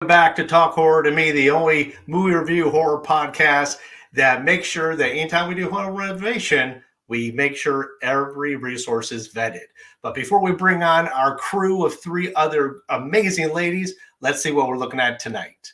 back to Talk Horror to Me, the only movie review horror podcast that makes sure that anytime we do horror renovation, we make sure every resource is vetted. But before we bring on our crew of 3 other amazing ladies, let's see what we're looking at tonight.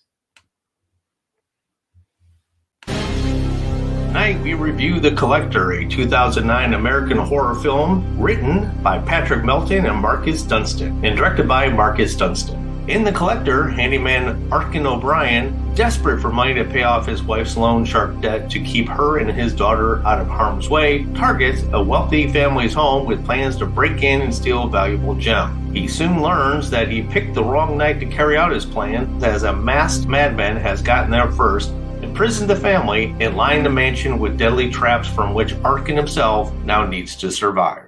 Tonight we review The Collector, a 2009 American horror film written by Patrick Melton and Marcus Dunstan and directed by Marcus Dunstan. In The Collector, handyman Arkin O'Brien, desperate for money to pay off his wife's loan shark debt to keep her and his daughter out of harm's way, targets a wealthy family's home with plans to break in and steal a valuable gem. He soon learns that he picked the wrong night to carry out his plan, as a masked madman has gotten there first, imprisoned the family, and lined the mansion with deadly traps from which Arkin himself now needs to survive.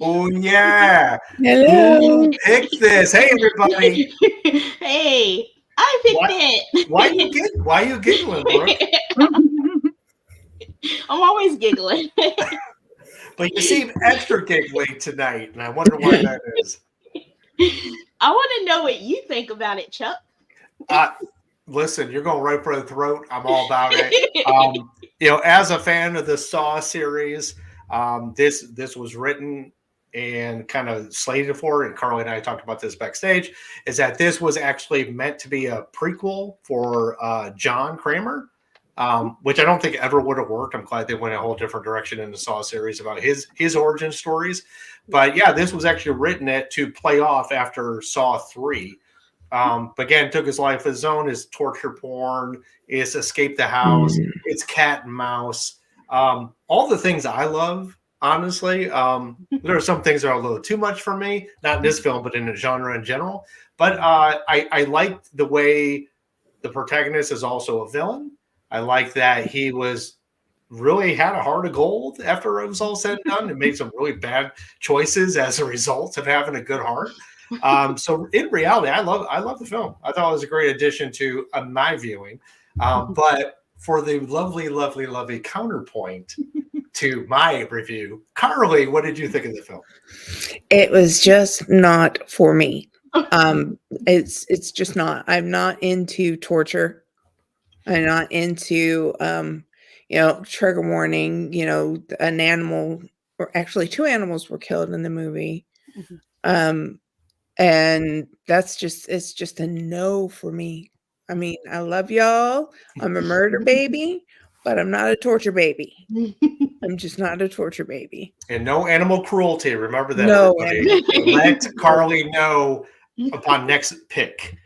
Oh yeah! Hello. Who picked this? Hey everybody! Hey, I picked it. Why are you giggling, Brooke? I'm always giggling. But you seem extra giggly tonight, and I wonder why that is. I want to know what you think about it, Chuck. Listen, you're going right for the throat. I'm all about it. As a fan of the Saw series, this was written and kind of slated for, and Karley and I talked about this backstage, is that this was actually meant to be a prequel for John Kramer, which I don't think ever would have worked. I'm glad they went a whole different direction in the Saw series about his origin stories. But yeah, this was actually written to play off after Saw 3. But again, took his life of his own, his torture porn, his escape the house, it's cat and mouse, all the things I love. Honestly, there are some things that are a little too much for me, not in this film, but in the genre in general. But I liked the way the protagonist is also a villain. I like that he really had a heart of gold after it was all said and done, and made some really bad choices as a result of having a good heart. So in reality, I love the film. I thought it was a great addition to my viewing. But for the lovely counterpoint to my review, Karley, what did you think of the film? It was just not for me. It's just not. I'm not into torture. I'm not into trigger warning. An animal, or actually 2 animals were killed in the movie. And it's just a no for me. I mean, I love y'all. I'm a murder baby, but I'm not a torture baby. I'm just not a torture baby. And no animal cruelty. Remember that. No. Let Karley know upon next pick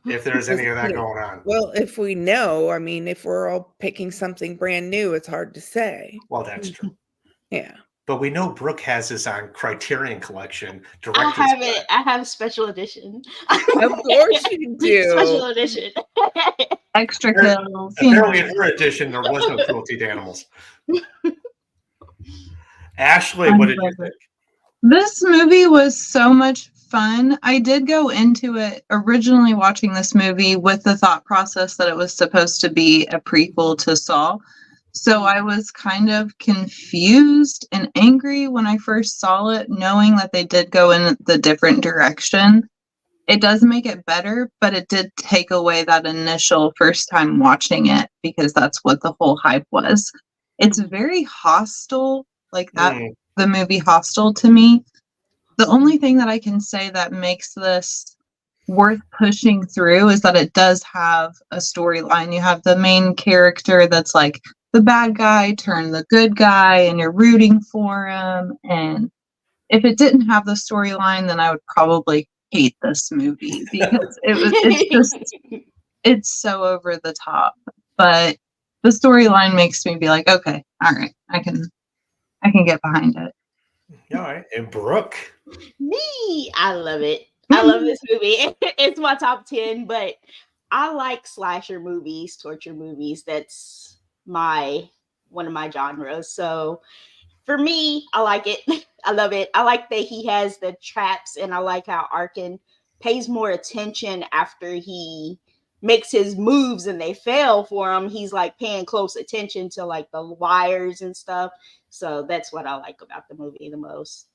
if there's any of that going on. Well, if we know, if we're all picking something brand new, it's hard to say. Well, that's true. Yeah. But we know Brooke has this on Criterion Collection. I have special edition. Of course you do. Special edition. Extra kills. Apparently in her edition, there was no cruelty to animals. Ashley, what did you think? This movie was so much fun. I did go into it originally watching this movie with the thought process that it was supposed to be a prequel to Saw. So I was kind of confused and angry when I first saw it, knowing that they did go in the different direction. It does make it better, but it did take away that initial first time watching it, because that's what the whole hype was. It's very hostile, like that, the movie Hostel to me. The only thing that I can say that makes this worth pushing through is that it does have a storyline. You have the main character that's like the bad guy turn the good guy, and you're rooting for him. And if it didn't have the storyline, then I would probably hate this movie, because it's so over the top. But the storyline makes me be like, okay, all right, I can get behind it. All right. And Brooke? Me, I love it. I love this movie. It's my top 10, but I like slasher movies, torture movies. That's one of my genres. So for me, I like it. I love it. I like that he has the traps, and I like how Arkin pays more attention after he makes his moves and they fail for him. He's like paying close attention to like the wires and stuff. So that's what I like about the movie the most.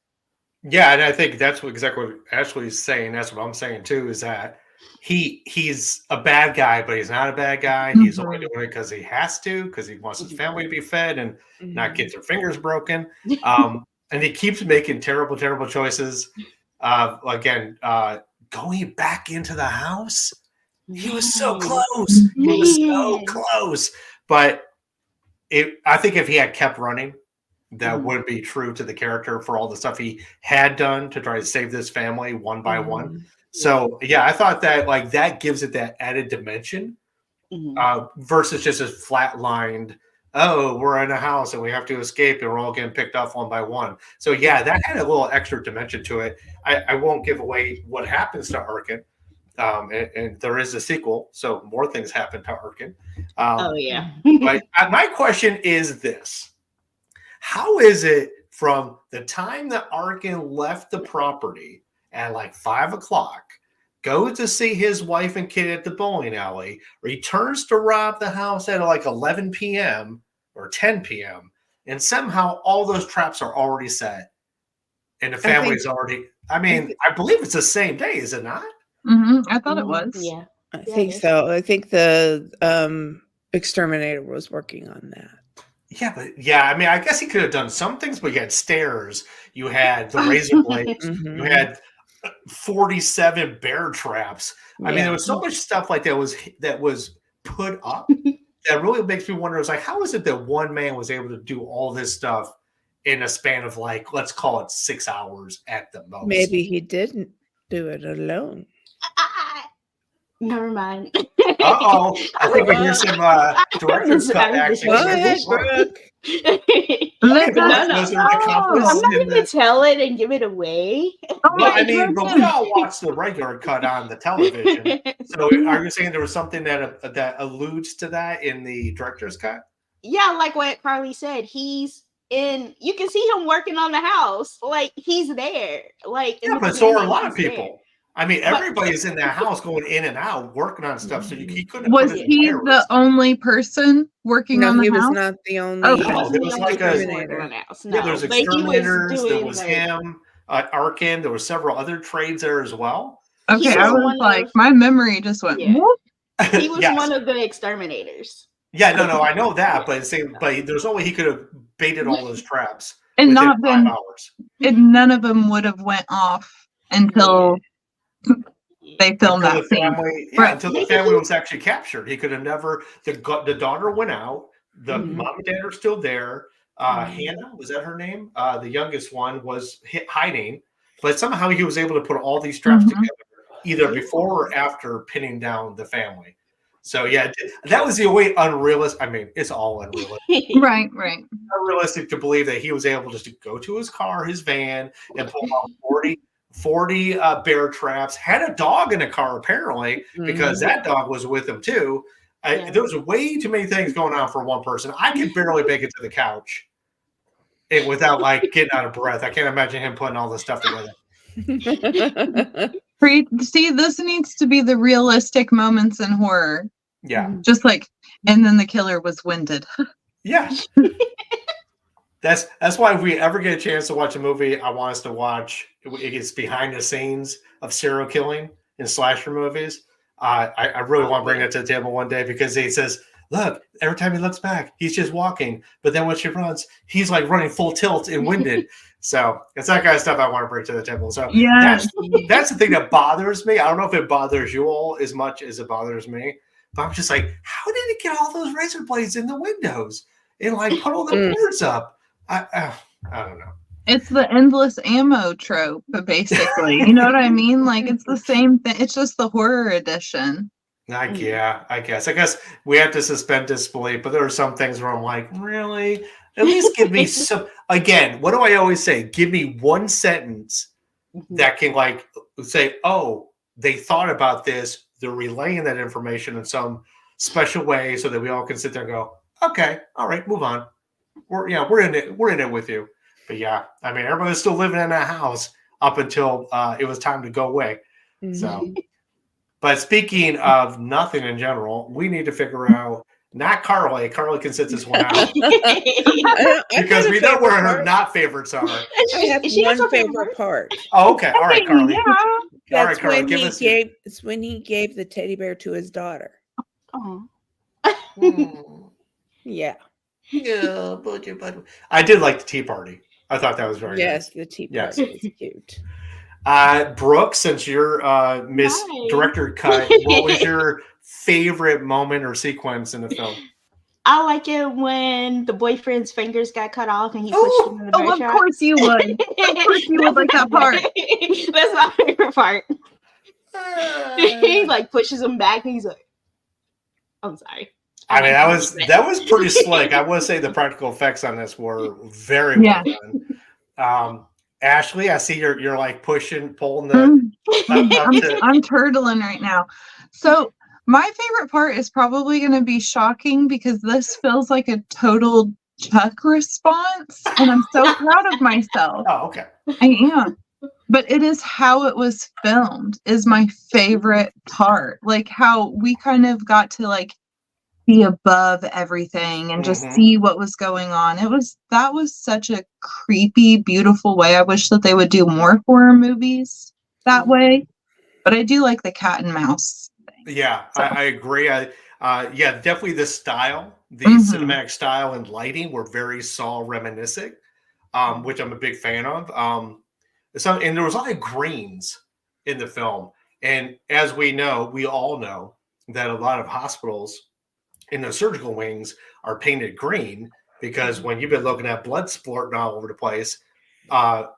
Yeah, and I think that's exactly what Ashley's saying. That's what I'm saying too. Is that he's a bad guy, but he's not a bad guy. He's only doing it because he has to, because he wants his family to be fed and not get their fingers broken. And he keeps making terrible, terrible choices. Again, going back into the house. He was so close. He was so close. But I think if he had kept running, that would be true to the character for all the stuff he had done to try to save this family one by one. So yeah, I thought that like that gives it that added dimension versus just a flatlined, oh, we're in a house and we have to escape and we're all getting picked off one by one. So yeah, that had a little extra dimension to it. I won't give away what happens to Arkin. And there is a sequel, so more things happen to Arkin. Oh yeah. But my question is this. How is it from the time that Arkin left the property at like 5 o'clock, goes to see his wife and kid at the bowling alley, returns to rob the house at like 11 p.m. or 10 p.m., and somehow all those traps are already set and the family's already, I believe it's the same day, is it not? I thought it was. Yeah. I think so. I think the exterminator was working on that. Yeah, but I guess he could have done some things, but you had stairs, you had the razor blades, you had 47 bear traps. I mean, there was so much stuff like that was put up that really makes me wonder. It's like, how is it that one man was able to do all this stuff in a span of like, let's call it 6 hours at the most? Maybe he didn't do it alone. Never mind. I think we hear some director's cut action. Go ahead, Burke. I'm not going to tell it and give it away. Well, I mean, but we all watched the regular cut on the television. So are you saying there was something that alludes to that in the director's cut? Yeah, like what Karley said. He's in. You can see him working on the house. Like he's there. Like yeah, but so are a lot of people. There. I mean, everybody's in that house going in and out, working on stuff. So he couldn't. Was he the only person working on the house? No, he was not the only. Oh, no, there was like there's exterminators. There was him, Arkin. There were several other trades there as well. Okay, I was like, my memory just went. Yeah. He was one of the exterminators. Yeah, no, I know that, but there's no way he could have baited all those traps. And not been 5 hours. And none of them would have went off until. They filmed that family, until the family was actually captured. He could have never. The daughter went out. The mom and dad are still there. Hannah, was that her name? The youngest one was hiding, but somehow he was able to put all these traps together, either before or after pinning down the family. So yeah, that was the way unrealistic. I mean, it's all unrealistic. Right. Unrealistic to believe that he was able just to go to his car, his van, and pull out 40 bear traps, had a dog in the car apparently because that dog was with him too. There was way too many things going on for one person. I could barely make it to the couch without like getting out of breath. I can't imagine him putting all this stuff together. See, this needs to be the realistic moments in horror. Yeah. Just like, and then the killer was winded. Yeah. That's why if we ever get a chance to watch a movie, I want us to watch. It's behind the scenes of serial killing in slasher movies. I really want to bring that to the table one day because he says, look, every time he looks back, he's just walking. But then when she runs, he's like running full tilt and winded. So it's that kind of stuff I want to bring to the table. So that's the thing that bothers me. I don't know if it bothers you all as much as it bothers me. But I'm just like, how did it get all those razor blades in the windows and like put all the boards up? I don't know. It's the endless ammo trope, basically. You know what I mean? Like it's the same thing. It's just the horror edition. I guess. I guess we have to suspend disbelief, but there are some things where I'm like, really? At least give me some. Again, what do I always say? Give me one sentence that can like say, oh, they thought about this. They're relaying that information in some special way so that we all can sit there and go, okay, all right, move on. We're in it with you. But yeah, I mean, everybody's still living in that house up until it was time to go away. So, but speaking of nothing in general, we need to figure out Not Karley. Karley can sit this one out I because got a we know where favorite her part. not favorites are. I have She has one her favorite favorite part. Oh, okay. All right, Karley. Yeah. All That's right, Karley. when Give he us. gave. It's when he gave the teddy bear to his daughter. Oh. Yeah. Yeah, but I did like the tea party. I thought that was very Yes, nice. the tea Yes. party was cute. Brooke, since you're Miss Hi. Director Cut, what was your favorite moment or sequence in the film? I like it when the boyfriend's fingers got cut off and he pushed him in the bear Oh, of trap. course you would. Of course you would like that part. That's my favorite part. He like pushes him back and he's like, I'm sorry. I mean, that was pretty slick. I would say the practical effects on this were very well done. Ashley, I see you're like pulling the. I'm turtling right now. So my favorite part is probably going to be shocking because this feels like a total Chuck response, and I'm so proud of myself. Oh, okay. I am. But it is how it was filmed is my favorite part. Like how we kind of got to like be above everything and just see what was going on. That was such a creepy, beautiful way. I wish that they would do more horror movies that way. But I do like the cat and mouse thing. Yeah, so. I agree. Yeah, definitely the style, the cinematic style and lighting were very Saw reminiscent, which I'm a big fan of. And there was a lot of greens in the film. And as we all know that a lot of hospitals in the surgical wings are painted green because when you've been looking at blood splurting all over the place,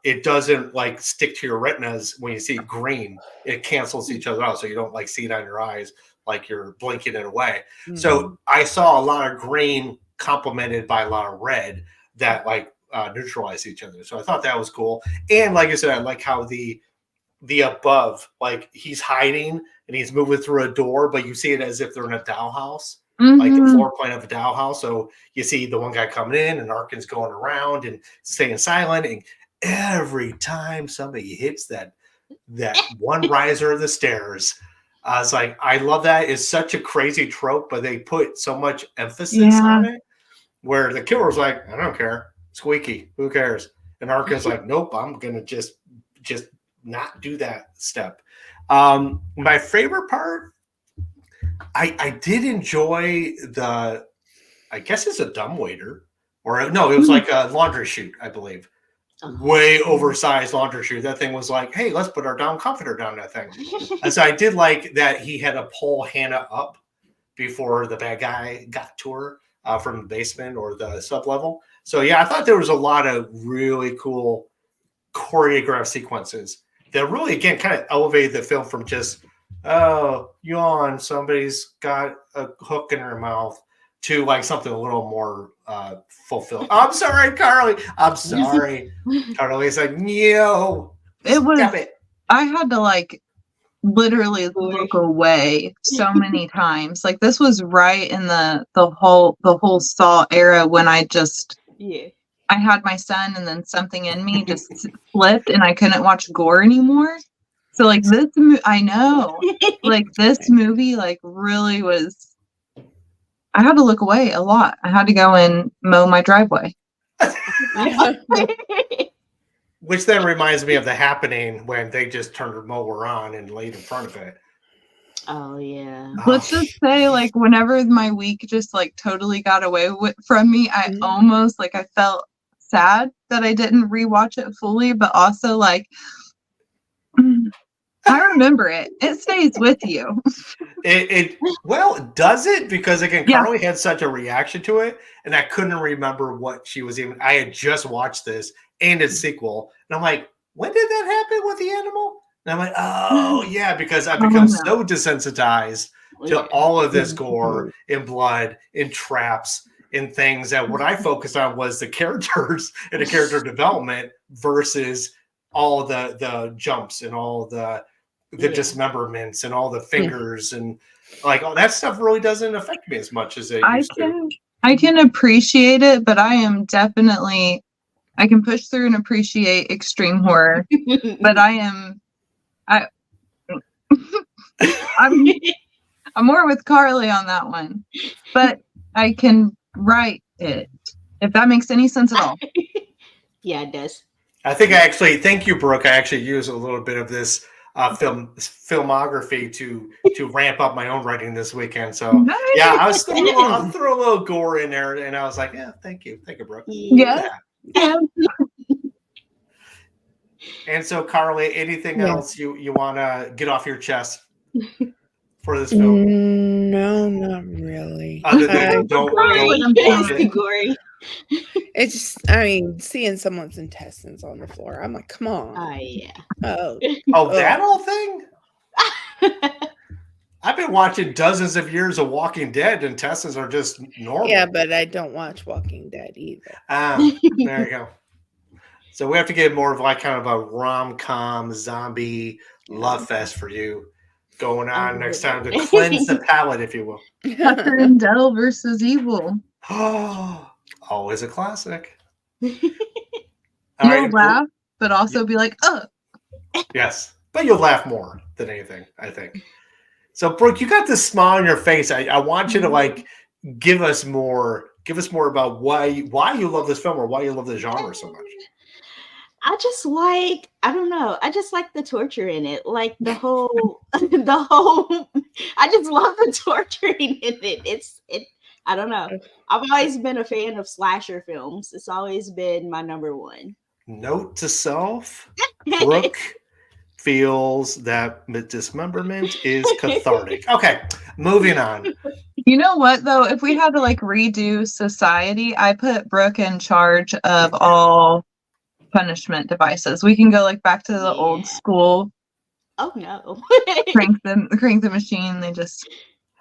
it doesn't like stick to your retinas when you see green. It cancels each other out, so you don't like see it on your eyes like you're blinking it away. So I saw a lot of green complemented by a lot of red that like neutralize each other. So I thought that was cool. And like I said, I like how the above, like he's hiding and he's moving through a door, but you see it as if they're in a dollhouse. Like the floor plan of a dollhouse. So you see the one guy coming in and Arkin's going around and staying silent. And every time somebody hits that one riser of the stairs, it's like, I love that. It's such a crazy trope, but they put so much emphasis on it where the killer's like, I don't care. Squeaky. Who cares? And Arkin's like, nope, I'm going to just not do that step. My favorite part, I did enjoy I guess it's a dumbwaiter, or no, it was like a laundry chute, I believe. Way oversized laundry chute. That thing was like, hey, let's put our down comforter down that thing. And so I did like that he had to pull Hannah up before the bad guy got to her from the basement or the sub-level. So yeah, I thought there was a lot of really cool choreographed sequences that really, again, kind of elevated the film from just, oh, yawn, somebody's got a hook in her mouth, to like something a little more fulfilled. I'm sorry, Karley. I'm sorry. Karley's like, no. It was, I had to like literally look away so many times. Like this was right in the whole Saw era when I had my son and then something in me just flipped and I couldn't watch gore anymore. So like I know, like this movie like really was, I had to look away a lot. I had to go and mow my driveway. Which then reminds me of The Happening when they just turned a mower on and laid in front of it. Oh, yeah. Let's just say, like, whenever my week just, like, totally got away from me, I almost, like, I felt sad that I didn't rewatch it fully, but also, like, I remember it. It stays with you. Does it? Because, again, Karley had such a reaction to it, and I couldn't remember what she was even... I had just watched this and its sequel, and I'm like, when did that happen with the animal? And I'm like, oh, yeah, because I've become so desensitized to all of this gore and blood and traps and things that what I focused on was the characters and the character development versus all the jumps and all the dismemberments and all the fingers and like all that stuff really doesn't affect me as much as it used to. I can appreciate it, but I am definitely... I can push through and appreciate extreme horror, but I'm more with Karley on that one. But I can write it. If that makes any sense at all. Yeah, it does. I think thank you, Brooke. I actually use a little bit of this filmography to ramp up my own writing this weekend. So Nice. yeah, I'll throw a little gore in there, and I was like, yeah, thank you, Brooke. Yeah. And so, Karley, anything else you want to get off your chest for this Mm, film? No, not really. Other than don't watch it. Gory. It's just, I mean, seeing someone's intestines on the floor, I'm like, come on. Oh yeah. Oh, that whole thing? I've been watching dozens of years of Walking Dead. Intestines are just normal. Yeah, but I don't watch Walking Dead either. There you go. So we have to get more of like kind of a rom-com zombie love fest for you going on next time to cleanse the palate, if you will. Tucker and Dell versus Evil. Oh, always a classic. You'll laugh, but also be like, ugh. Yes, but you'll laugh more than anything, I think. So, Brooke, you got this smile on your face. I want you to like give us more about why you love this film or why you love the genre so much. I just like the torture in it. Like the whole I just love the torturing in it. I don't know. I've always been a fan of slasher films. It's always been my number one. Note to self, Brooke feels that dismemberment is cathartic. Okay, moving on. You know what, though? If we had to like redo society, I put Brooke in charge of all punishment devices. We can go like back to the old school. Oh no. crank the machine. They just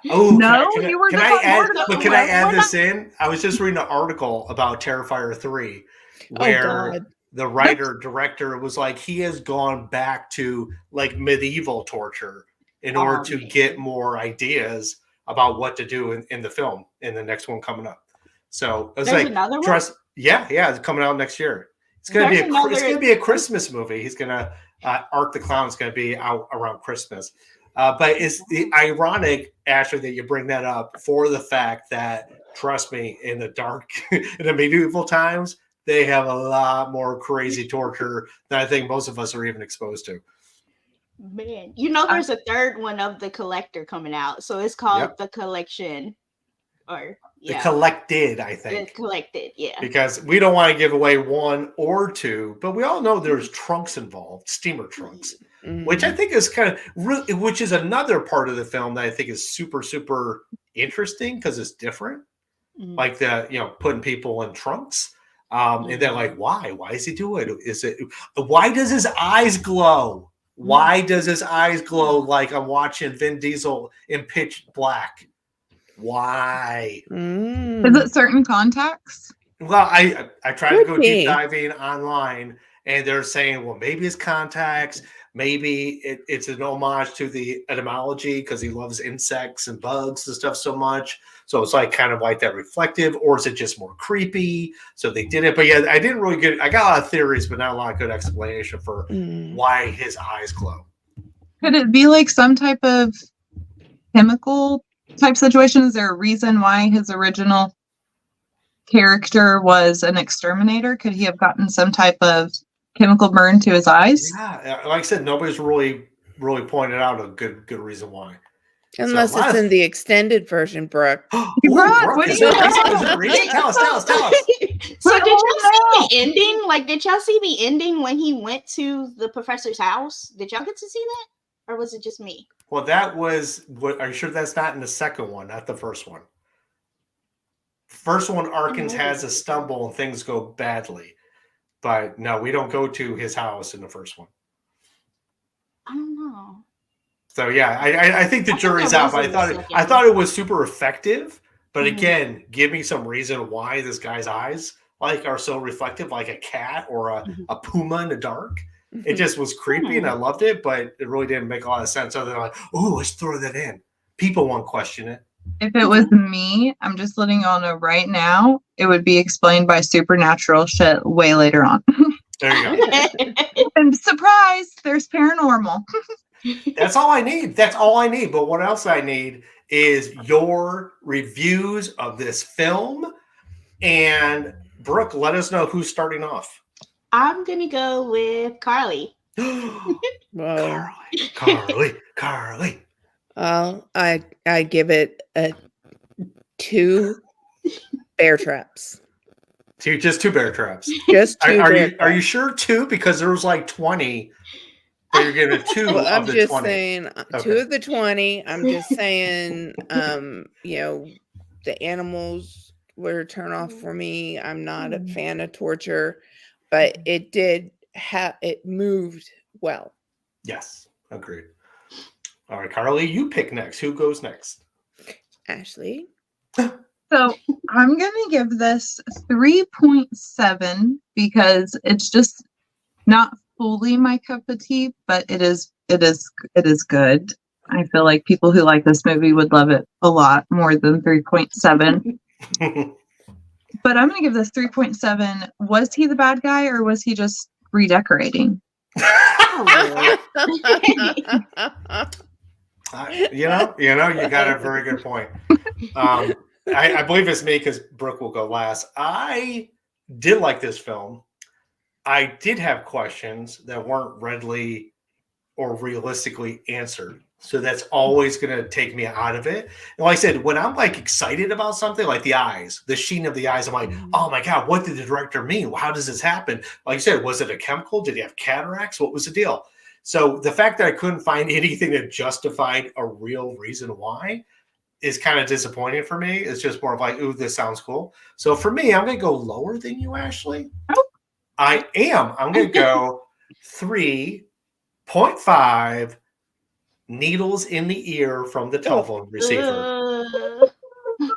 can I add this in? I was just reading an article about Terrifier 3 where the writer director was like he has gone back to like medieval torture in order to get more ideas about what to do in the film in the next one coming up. So it's like another one? Yeah, it's coming out next year. It's gonna be a Christmas movie. He's gonna Art the Clown's gonna be out around Christmas. But it's ironic, Ashley, that you bring that up for the fact that, trust me, in the medieval times, they have a lot more crazy torture than I think most of us are even exposed to. Man, there's a third one of The Collector coming out, so it's called The Collection, The Collected, I think. The Collected, yeah. Because we don't want to give away one or two, but we all know there's trunks involved, steamer trunks, which I think is which is another part of the film that I think is super, super interesting because it's different. Like putting people in trunks. And then like, why? Why does he do it? Why does his eyes glow? Why does his eyes glow like I'm watching Vin Diesel in Pitch Black? Why? Is it certain contacts? Well, I tried to go deep diving online, and they're saying, well, maybe it's contacts, maybe it's an homage to the etymology because he loves insects and bugs and stuff so much. So it's like kind of like that reflective, or is it just more creepy? So they did it, but yeah, I didn't really get. I got a lot of theories, but not a lot of good explanation for why his eyes glow. Could it be like some type of chemical type situation? Is there a reason why his original character was an exterminator? Could he have gotten some type of chemical burn to his eyes? Yeah, like I said, nobody's really pointed out a good reason why. Unless it's in the extended version, Brooke. Brooke, is it reading? Tell us. So did y'all see the ending? Like, did y'all see the ending when he went to the professor's house? Did y'all get to see that? Or was it just me? Well, that was. Are you sure that's not in the second one, not the first one? First one, Arkins has a stumble and things go badly. But no, we don't go to his house in the first one. I don't know. So yeah, I think the jury's out. But I thought it was super effective. But again, give me some reason why this guy's eyes are so reflective, like a cat or a puma in the dark. It just was creepy, and I loved it. But it really didn't make a lot of sense. Other than like, oh, let's throw that in. People won't question it. If it was me, I'm just letting y'all know right now, it would be explained by supernatural shit way later on. There you go. And surprise, there's paranormal. That's all I need. But what else I need is your reviews of this film. And Brooke, let us know who's starting off. I'm going to go with Karley. Well, Karley. I give it a 2 bear traps. Just 2 bear traps. Just 2 Are bear you traps. sure 2? Because there was like 20. But you're giving 2 Well, of I'm the just 20. saying 2 Okay. of the 20. I'm just saying, you know, the animals were a turn off for me. I'm not a fan of torture, but it did it moved well. Yes, agreed. All right, Karley, you pick next. Who goes next? Ashley. So I'm going to give this 3.7 because it's just not fully my cup of tea, but it is good. I feel like people who like this movie would love it a lot more than 3.7. But I'm going to give this 3.7. Was he the bad guy or was he just redecorating? You got a very good point. I believe it's me because Brooke will go last. I did like this film. I did have questions that weren't readily or realistically answered. So that's always going to take me out of it. And like I said, when I'm like excited about something, like the eyes, the sheen of the eyes, I'm like, oh my God, what did the director mean? How does this happen? Like you said, was it a chemical? Did he have cataracts? What was the deal? So the fact that I couldn't find anything that justified a real reason why is kind of disappointing for me. It's just more of like, ooh, this sounds cool. So for me, I'm going to go lower than you, Ashley. I am. I'm going to go 3.5 needles in the ear from the telephone receiver,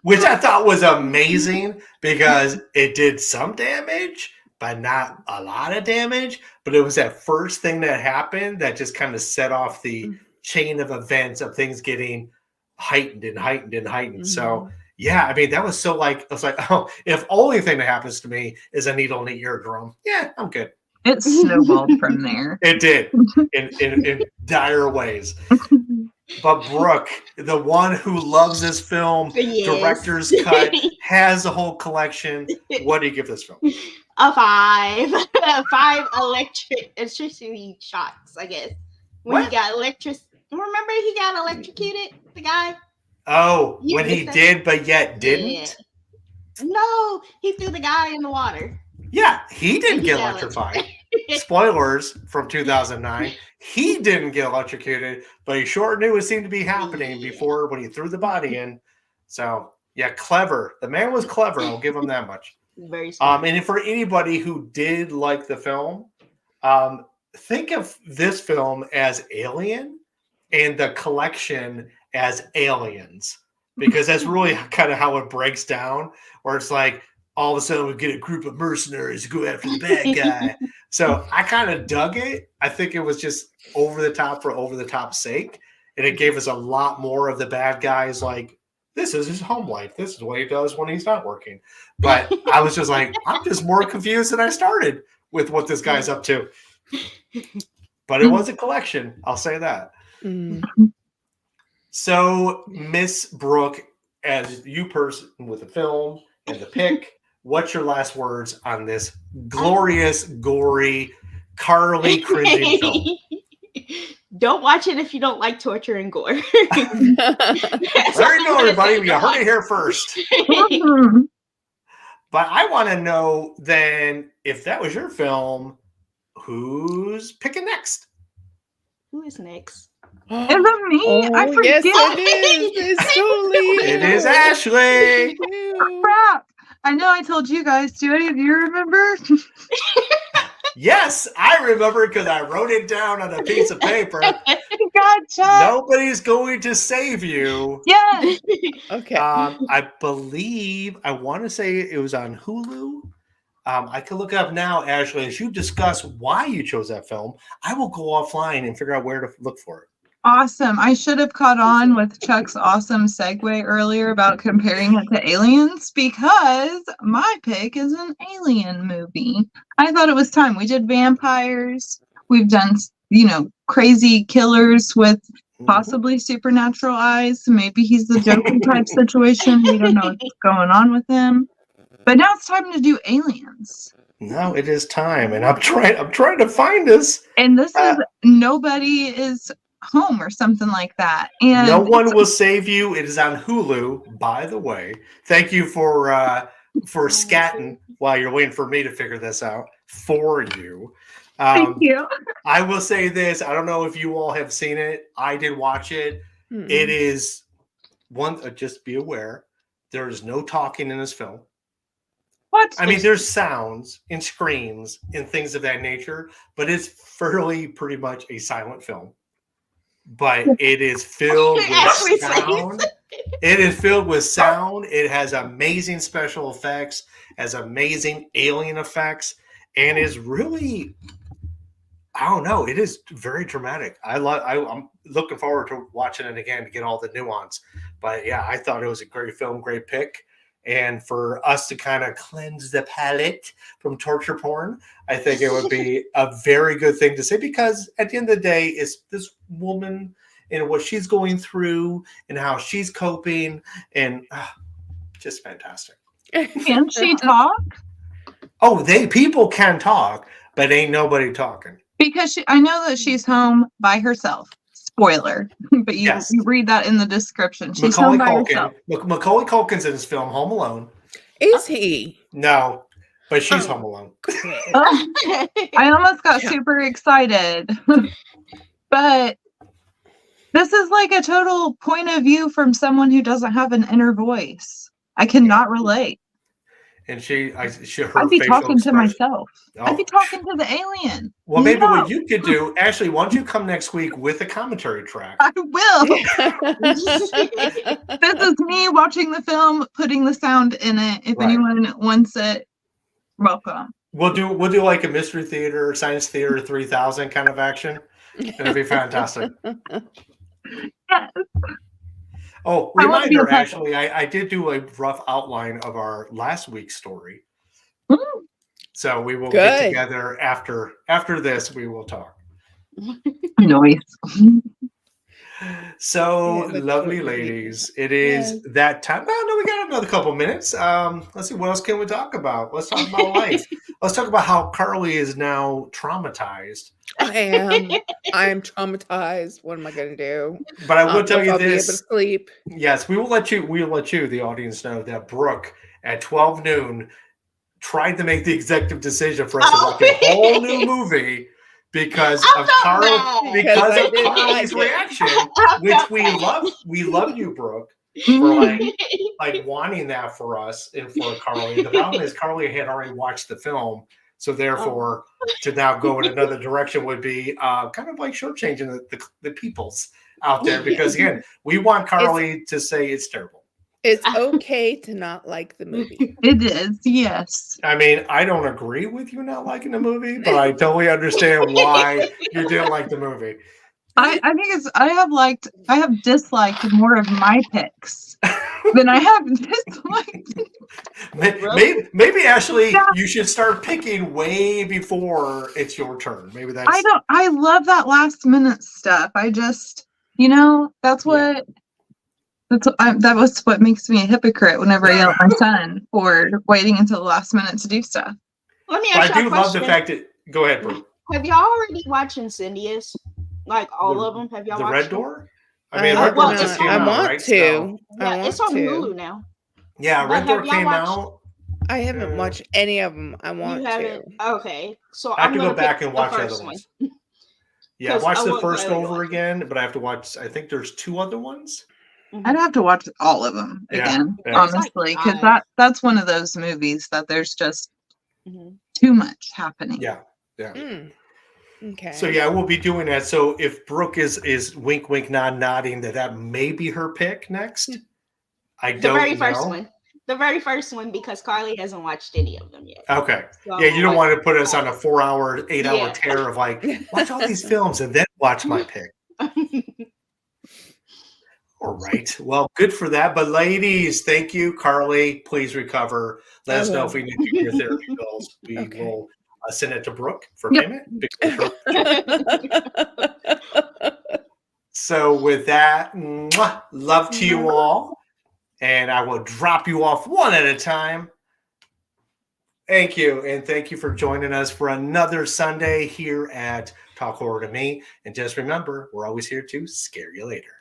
which I thought was amazing because it did some damage, but not a lot of damage. But it was that first thing that happened that just kind of set off the chain of events of things getting heightened and heightened and heightened. So yeah, I mean, that was so like, I was like, oh, if only thing that happens to me is a needle in the eardrum, yeah, I'm good. It snowballed from there. It did in dire ways. But Brooke, the one who loves this film, director's cut, has the whole collection. What do you give this film? A 5. 5 electricity shocks, I guess. When he got remember he got electrocuted, the guy? Oh, when he did, but yet didn't? Yeah. No, he threw the guy in the water. Yeah, he didn't get electrified. Spoilers from 2009. He didn't get electrocuted, but he sure knew it seemed to be happening before when he threw the body in. So, yeah, clever. The man was clever. I'll give him that much. Very smart. And for anybody who did like the film, think of this film as Alien and the collection as Aliens, because that's really kind of how it breaks down, where it's like all of a sudden we get a group of mercenaries go after the bad guy. So I kind of dug it. I think it was just over the top for over the top sake. And it gave us a lot more of the bad guys like, this is his home life. This is what he does when he's not working. But I was just like, I'm just more confused than I started with what this guy's up to. But it was a collection. I'll say that. So, Miss Brooke, as you person with the film and the pick, what's your last words on this glorious, gory, Karley cringing film? Don't watch it if you don't like torture and gore. There you go, everybody. You heard it here first. But I want to know then, if that was your film, who's picking next? Who is next? Is it me? I forget. Yes, it is. It's totally It is Ashley. Crap. I know I told you guys. Do any of you remember? Yes, I remember because I wrote it down on a piece of paper. Gotcha. Nobody's going to save you. Yes. Okay. I believe, I want to say it was on Hulu. I can look it up now, Ashley. As you discuss why you chose that film, I will go offline and figure out where to look for it. Awesome. I should have caught on with Chuck's awesome segue earlier about comparing it to Aliens because my pick is an alien movie. I thought it was time. We did vampires. We've done, crazy killers with possibly supernatural eyes. Maybe he's the Joker type situation. We don't know what's going on with him. But now it's time to do aliens. No, it is time, and I'm trying to find this. And this is Nobody Is Home or something like that. And No One Will Save You. It is on Hulu, by the way. Thank you for scatting while you're waiting for me to figure this out for you. Thank you. I will say this. I don't know if you all have seen it. I did watch it. Mm-mm. It is one. Just be aware, there is no talking in this film. What? I mean, there's sounds and screams and things of that nature, but it's fairly pretty much a silent film. But it is filled with sound. It is filled with sound. It has amazing special effects, has amazing alien effects, and is really, I don't know, it is very dramatic. I'm looking forward to watching it again to get all the nuance. But yeah, I thought it was a great film, great pick. And for us to kind of cleanse the palate from torture porn, I think it would be a very good thing to say, because at the end of the day, it's this woman and what she's going through and how she's coping, and just fantastic. Can she talk? Oh, people can talk, but ain't nobody talking. Because I know that she's home by herself. Spoiler, but you read that in the description. She's home by herself. Macaulay Culkin's in his film Home Alone. Is he? No, but she's home alone. I almost got super excited. But this is like a total point of view from someone who doesn't have an inner voice. I cannot relate. And I'd be talking to myself. I'd be talking to the alien. Well, maybe what you could do, Ashley, why don't you come next week with a commentary track? I will. This is me watching the film, putting the sound in it. If anyone wants it, welcome. We'll do like a Mystery Theater, Science Theater 3000 kind of action. It'll be fantastic. Yes. Oh, reminder, Ashley, I did do a rough outline of our last week's story. So we will get together after this. We will talk. Noise. So, lovely ladies, it is that time. Well, no, we got another couple minutes. Let's see, what else can we talk about? Let's talk about life. Let's talk about how Karley is now traumatized. I am traumatized. What am I going to do? But I will tell you I'll this. Be able to sleep. Yes, we will let you, the audience, know that Brooke at 12 noon tried to make the executive decision for us to watch a whole new movie because of Karley's reaction, which we love. We love you, Brooke, for like wanting that for us and for Karley. The problem is Karley had already watched the film, so therefore to now go in another direction would be kind of like shortchanging the peoples out there, because again, we want Karley to say it's terrible. It's okay to not like the movie. It is, yes. I mean, I don't agree with you not liking the movie, but I totally understand why you didn't like the movie. I think I have disliked more of my picks than I have disliked. Maybe Ashley, you should start picking way before it's your turn. Maybe that's. I love that last minute stuff. I just, that's what. That was what makes me a hypocrite whenever I yell at my son for waiting until the last minute to do stuff. Let me ask you a question. Love the fact that. Go ahead, Brooke. Have y'all already watched Insidious? Like all of them? Have y'all watched Red them? Door? I mean, Red Door just came out, right? Yeah, it's on Hulu now. Yeah, Red Door came out. I haven't watched any of them. I want to. Okay, so I have to go back and watch the other ones. Yeah, I watched the first over again, but I have to watch. I think there's 2 other ones. I'd have to watch all of them again, honestly, because that's one of those movies that there's just too much happening. Yeah. Okay. So yeah, we'll be doing that. So if Brooke is wink, wink, nod, nodding that may be her pick next, I don't know. The very first one, because Karley hasn't watched any of them yet. Okay. So, yeah, you don't want to put us on a 4-hour, 8-hour tear of like, watch all these films and then watch my pick. All right. Well, good for that. But ladies, thank you. Karley, please recover. Let us know if we need to do your therapy bills. We will send it to Brooke for payment. So with that, love to you all. And I will drop you off one at a time. Thank you. And thank you for joining us for another Sunday here at Talk Horror to Me. And just remember, we're always here to scare you later.